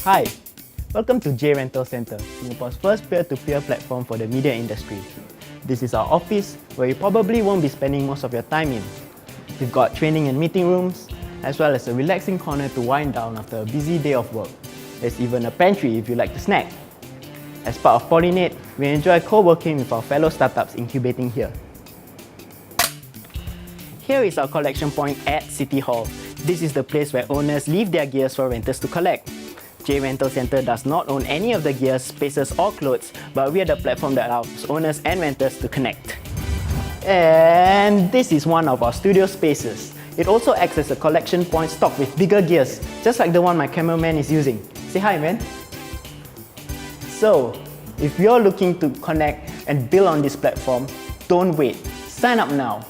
Hi, welcome to J Rental Center, Singapore's first peer-to-peer platform for the media industry. This is our office where you probably won't be spending most of your time in. We've got training and meeting rooms, as well as a relaxing corner to wind down after a busy day of work. There's even a pantry if you like to snack. As part of Pollinate, we enjoy co-working with our fellow startups incubating here. Here is our collection point at City Hall. This is the place where owners leave their gears for renters to collect. J Rental Center does not own any of the gears, spaces or clothes, but we are the platform that allows owners and renters to connect. And this is one of our studio spaces. It also acts as a collection point stocked with bigger gears, just like the one my cameraman is using. Say hi, man. So, if you're looking to connect and build on this platform, don't wait. Sign up now.